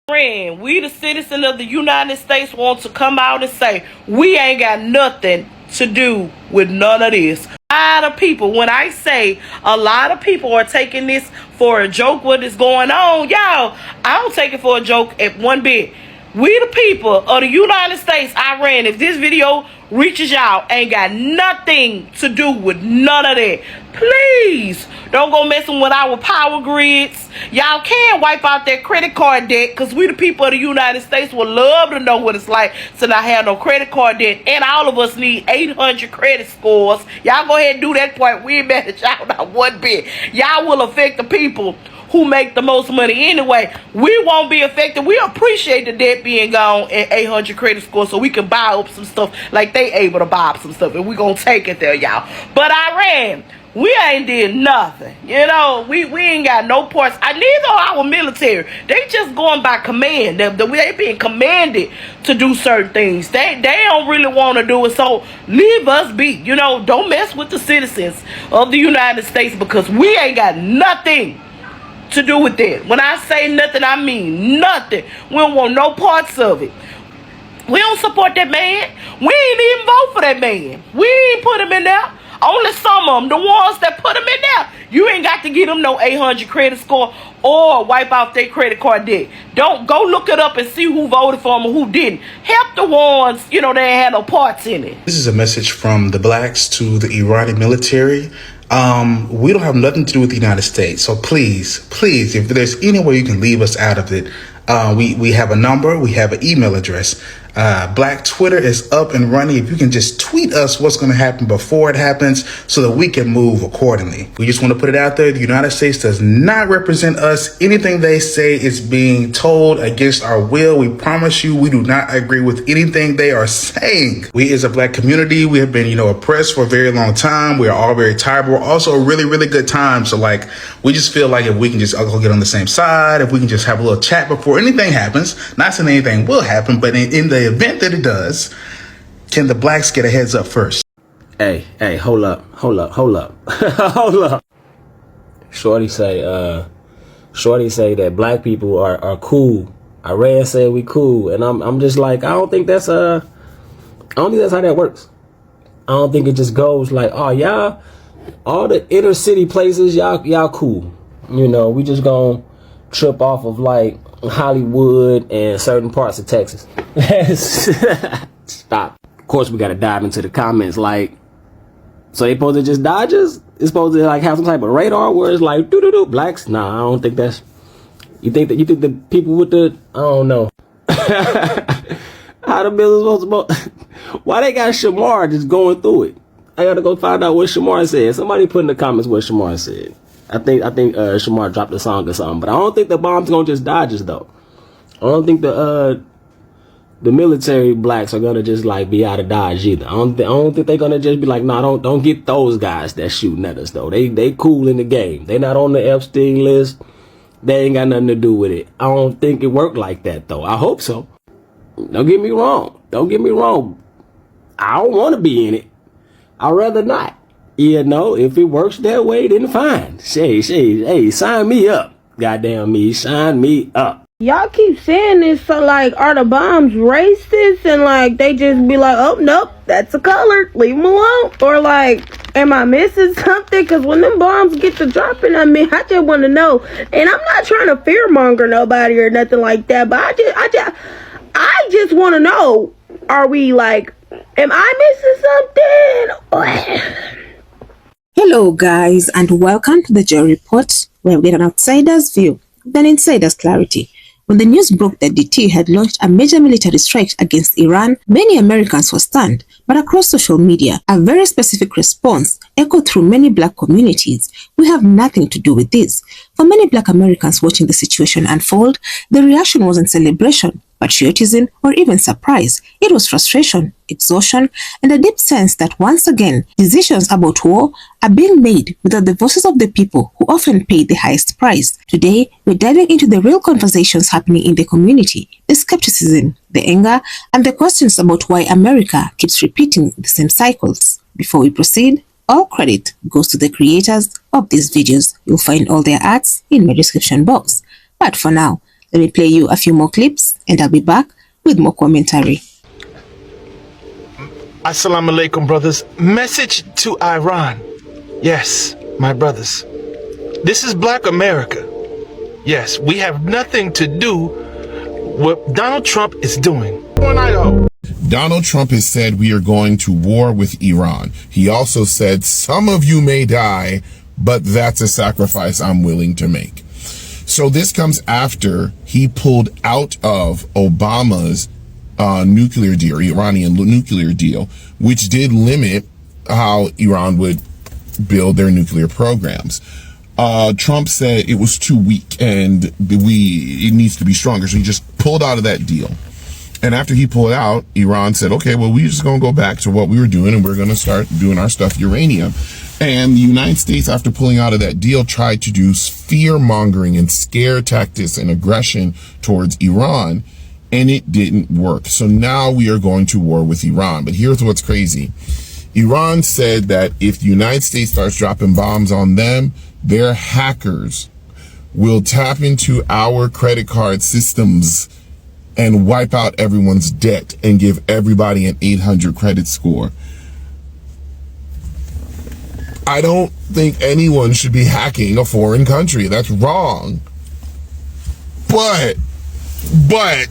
Friend, we the citizens of the United States want to come out and say we ain't got nothing to do with none of this. A lot of people, when I say a lot of people are taking this for a joke, what is going on, y'all, I don't take it for a joke at one bit. We the people of the United States, Iran, if this video reaches y'all, ain't got nothing to do with none of that. Please don't go messing with our power grids. Y'all can wipe out that credit card debt, because we the people of the United States would love to know what it's like to not have no credit card debt. And all of us need 800 credit scores. Y'all go ahead and do that part. We ain't mad at y'all not one bit. Y'all will affect the people who make the most money anyway. We won't be affected. We appreciate the debt being gone and 800 credit score, so we can buy up some stuff like they able to buy up some stuff, and we gonna take it there, y'all. But Iran, we ain't did nothing. You know, we ain't got no parts. Neither our military. They just going by command. They being commanded to do certain things. They don't really want to do it. So leave us be. You know, don't mess with the citizens of the United States, because we ain't got nothing to do with that. When I say nothing, I mean nothing. We don't want no parts of it. We don't support that man. We ain't even vote for that man. We ain't put him in there. Only some of them, the ones that put him in there. You ain't got to get them no 800 credit score or wipe out their credit card debt. Don't go look it up and see who voted for him or who didn't. Help the ones, you know, they had no parts in it. This is a message from the blacks to the Iranian military. We don't have nothing to do with the United States. So please, if there's any way you can leave us out of it, we have a number, we have an email address. Black Twitter is up and running. If you can just tweet us what's going to happen before it happens so that we can move accordingly. We just want to put it out there. The United States does not represent us. Anything they say is being told against our will. We promise you, we do not agree with anything they are saying. We as a black community, we have been, oppressed for a very long time. We are all very tired, but we're also a really, really good time. So we just feel like if we can just all get on the same side, if we can just have a little chat before anything happens, not saying anything will happen, but in the event that it does, can the blacks get a heads up first? Hey, hold up. Hold up. Shorty say that black people are cool. Iran said we cool, and I'm just like, I don't think that's how that works. I don't think it just goes like, oh y'all, all the inner city places, y'all cool. We just gonna trip off of like Hollywood and certain parts of Texas. Stop. Of course, we gotta dive into the comments. Like, so they supposed to just dodge us? It's supposed to like have some type of radar where it's like doo blacks? Nah, I don't think that's. You think the people with the, I don't know. How the bill is supposed to? Why they got Shamar just going through it? I gotta go find out what Shamar said. Somebody put in the comments what Shamar said. I think Shamar dropped a song or something, but I don't think the bomb's gonna just dodge us though. I don't think the military blacks are gonna just like be out of dodge either. I don't think they're gonna just be like, nah, don't get those guys that shooting at us though. They cool in the game. They not on the Epstein list. They ain't got nothing to do with it. I don't think it worked like that though. I hope so. Don't get me wrong. I don't want to be in it. I'd rather not. If it works that way, then fine. Hey, sign me up. Goddamn me, sign me up. Y'all keep saying this, so like, are the bombs racist? And like, they just be like, oh, nope, that's a color, leave them alone. Or like, am I missing something? Because when them bombs get to dropping, I just want to know. And I'm not trying to fearmonger nobody or nothing like that, but I just want to know, are we like, am I missing something? Hello guys, and welcome to the Joy Report, where we get an outsider's view, then insider's clarity. When the news broke that DT had launched a major military strike against Iran, many Americans were stunned, but across social media, a very specific response echoed through many black communities. We have nothing to do with this. For many black Americans watching the situation unfold, the reaction wasn't celebration, patriotism, or even surprise. It was frustration, exhaustion, and a deep sense that once again, decisions about war are being made without the voices of the people who often pay the highest price. Today, we're diving into the real conversations happening in the community, the skepticism, the anger, and the questions about why America keeps repeating the same cycles. Before we proceed, all credit goes to the creators of these videos. You'll find all their arts in my description box. But for now, Let me play you a few more clips and I'll be back with more commentary. Assalamu alaikum, brothers. Message to Iran. Yes, my brothers. This is Black America. Yes, we have nothing to do with what Donald Trump is doing. Donald Trump has said we are going to war with Iran. He also said some of you may die, but that's a sacrifice I'm willing to make. So this comes after he pulled out of Obama's nuclear deal, Iranian nuclear deal, which did limit how Iran would build their nuclear programs. Trump said it was too weak and it needs to be stronger. So he just pulled out of that deal. And after he pulled out, Iran said, okay, well, we're just going to go back to what we were doing and we're going to start doing our stuff, uranium. And the United States, after pulling out of that deal, tried to do fear mongering and scare tactics and aggression towards Iran. And it didn't work. So now we are going to war with Iran. But here's what's crazy. Iran said that if the United States starts dropping bombs on them, their hackers will tap into our credit card systems and wipe out everyone's debt and give everybody an 800 credit score. I don't think anyone should be hacking a foreign country. That's wrong. But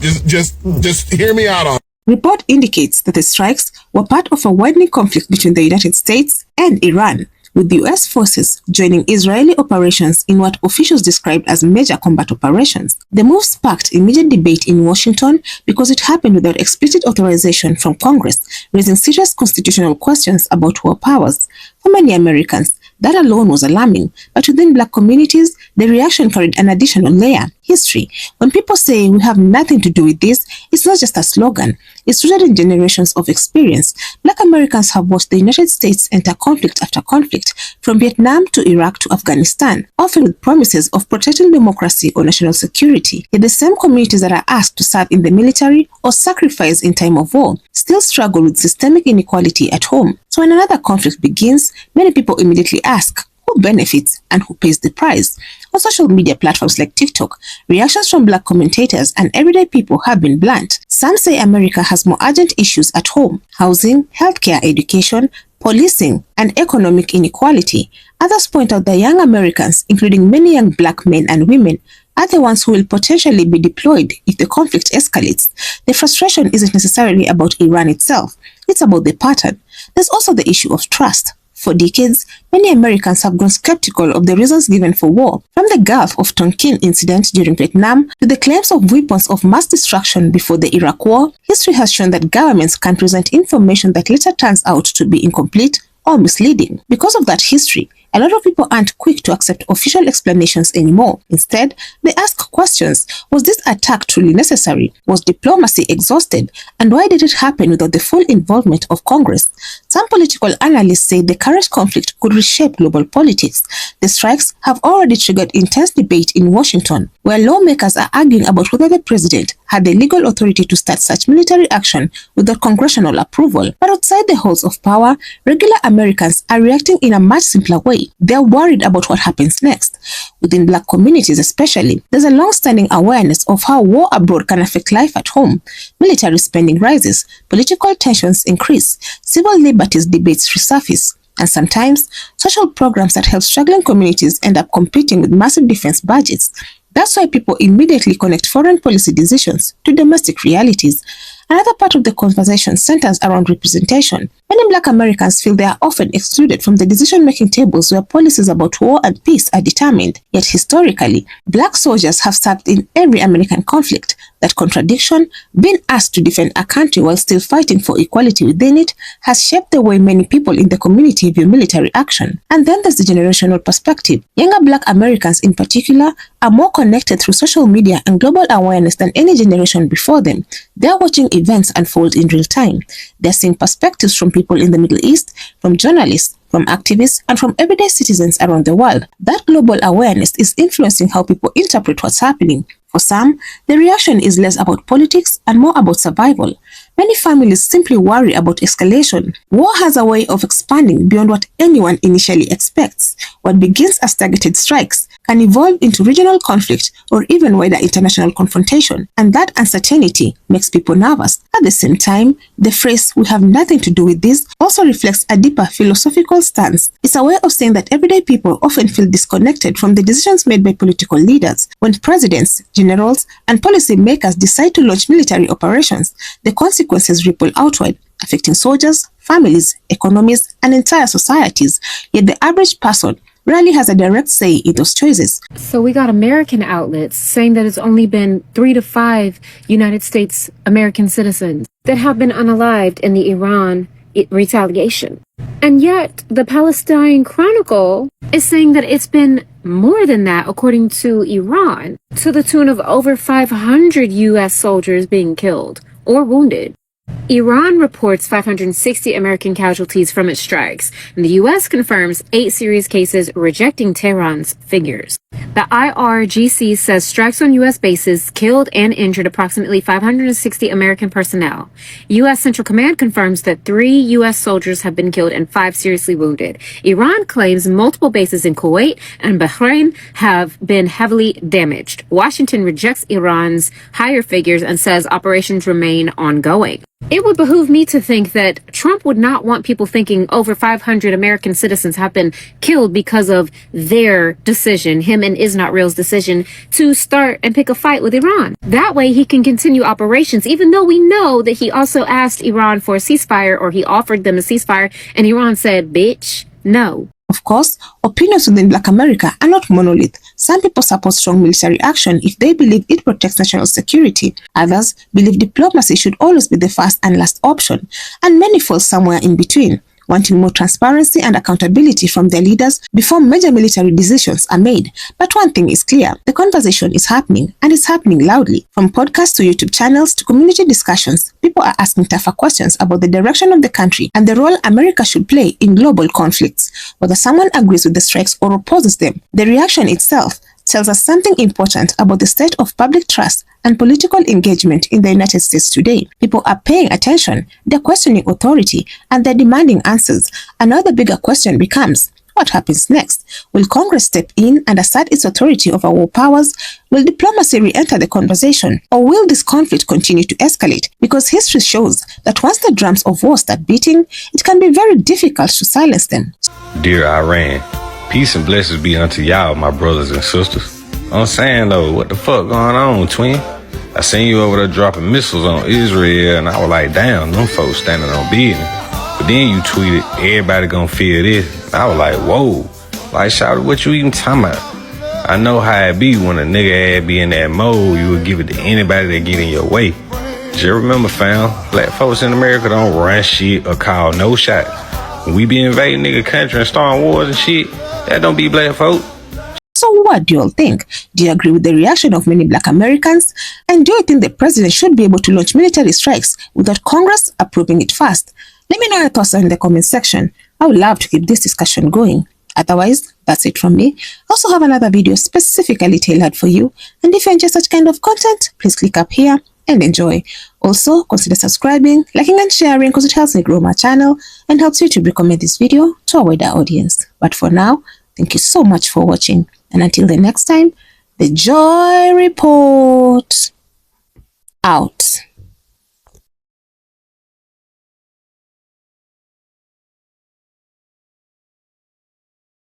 just hear me out on. Report indicates that the strikes were part of a widening conflict between the United States and Iran, with the US forces joining Israeli operations in what officials described as major combat operations. The move sparked immediate debate in Washington because it happened without explicit authorization from Congress, raising serious constitutional questions about war powers. For many Americans, that alone was alarming, but within Black communities, the reaction carried an additional layer: history. When people say we have nothing to do with this, it's not just a slogan. It's rooted in generations of experience. Black Americans have watched the United States enter conflict after conflict, from Vietnam to Iraq to Afghanistan, often with promises of protecting democracy or national security. Yet the same communities that are asked to serve in the military or sacrifice in time of war still struggle with systemic inequality at home. So when another conflict begins, many people immediately ask, who benefits and who pays the price? On social media platforms like TikTok, reactions from Black commentators and everyday people have been blunt. Some say America has more urgent issues at home: housing, healthcare, education, policing, and economic inequality. Others point out that young Americans, including many young Black men and women, are the ones who will potentially be deployed if the conflict escalates. The frustration isn't necessarily about Iran itself, it's about the pattern. There's also the issue of trust. For decades, many Americans have grown skeptical of the reasons given for war. From the Gulf of Tonkin incident during Vietnam to the claims of weapons of mass destruction before the Iraq War, history has shown that governments can present information that later turns out to be incomplete or misleading. Because of that history, a lot of people aren't quick to accept official explanations anymore. Instead, they ask questions. Was this attack truly necessary? Was diplomacy exhausted? And why did it happen without the full involvement of Congress? Some political analysts say the current conflict could reshape global politics. The strikes have already triggered intense debate in Washington, where lawmakers are arguing about whether the president had the legal authority to start such military action without congressional approval. But outside the halls of power, regular Americans are reacting in a much simpler way. They're worried about what happens next. Within Black communities especially, there's a long-standing awareness of how war abroad can affect life at home. Military spending rises, political tensions increase, civil liberties debates resurface, and sometimes social programs that help struggling communities end up competing with massive defense budgets. That's why people immediately connect foreign policy decisions to domestic realities. Another part of the conversation centers around representation. Many Black Americans feel they are often excluded from the decision-making tables where policies about war and peace are determined. Yet historically, Black soldiers have served in every American conflict. That contradiction, being asked to defend a country while still fighting for equality within it, has shaped the way many people in the community view military action. And then there's the generational perspective. Younger Black Americans in particular are more connected through social media and global awareness than any generation before them. They're watching events unfold in real time. They're seeing perspectives from people in the Middle East, from journalists, from activists, and from everyday citizens around the world. That global awareness is influencing how people interpret what's happening. For some, the reaction is less about politics and more about survival. Many families simply worry about escalation. War has a way of expanding beyond what anyone initially expects. What begins as targeted strikes can evolve into regional conflict or even wider international confrontation, and that uncertainty makes people nervous. At the same time, the phrase "we have nothing to do with this" also reflects a deeper philosophical stance. It's a way of saying that everyday people often feel disconnected from the decisions made by political leaders. When presidents, generals, and policy makers decide to launch military operations, the consequences ripple outward, affecting soldiers, families, economies, and entire societies. Yet the average person rarely has a direct say in those choices. So we got American outlets saying that it's only been 3 to 5 United States American citizens that have been unalived in the Iran retaliation. And yet the Palestine Chronicle is saying that it's been more than that, according to Iran, to the tune of over 500 U.S. soldiers being killed or wounded. Iran reports 560 American casualties from its strikes, and the U.S. confirms 8 serious cases, rejecting Tehran's figures. The IRGC says strikes on U.S. bases killed and injured approximately 560 American personnel. U.S. Central Command confirms that 3 U.S. soldiers have been killed and 5 seriously wounded. Iran claims multiple bases in Kuwait and Bahrain have been heavily damaged. Washington rejects Iran's higher figures and says operations remain ongoing. It would behoove me to think that Trump would not want people thinking over 500 American citizens have been killed because of their decision, him and Isn't.Real's decision to start and pick a fight with Iran. That way he can continue operations, even though we know that he also asked Iran for a ceasefire, or he offered them a ceasefire, and Iran said, bitch, no. Of course, opinions within Black America are not monolith. Some people support strong military action if they believe it protects national security. Others believe diplomacy should always be the first and last option. And many fall somewhere in between, wanting more transparency and accountability from their leaders before major military decisions are made. But one thing is clear, the conversation is happening, and it's happening loudly. From podcasts to YouTube channels to community discussions, people are asking tougher questions about the direction of the country and the role America should play in global conflicts. Whether someone agrees with the strikes or opposes them, the reaction itself tells us something important about the state of public trust and political engagement in the United States today. People are paying attention, they're questioning authority, and they're demanding answers. Another bigger question becomes, what happens next? Will Congress step in and assert its authority over war powers? Will diplomacy re-enter the conversation? Or will this conflict continue to escalate? Because history shows that once the drums of war start beating, it can be very difficult to silence them. Dear Iran, peace and blessings be unto y'all, my brothers and sisters. I'm saying though, what the fuck going on, twin? I seen you over there dropping missiles on Israel, and I was like, damn, them folks standing on business. But then you tweeted, everybody gonna feel this. I was like, whoa. Like, shout, what you even talking about? I know how it be when a nigga ass be in that mode, you would give it to anybody that get in your way. Just remember, fam, black folks in America don't run shit or call no shots. When we be invading nigga country and starting wars and shit, that don't be black folk. So what do you all think? Do you agree with the reaction of many Black Americans? And do you think the president should be able to launch military strikes without Congress approving it first? Let me know your thoughts in the comment section. I would love to keep this discussion going. Otherwise, that's it from me. I also have another video specifically tailored for you. And if you enjoy such kind of content, please click up here and enjoy. Also, consider subscribing, liking and sharing because it helps me grow my channel and helps YouTube recommend this video to a wider audience. But for now, thank you so much for watching. And until the next time, the Joy Report out.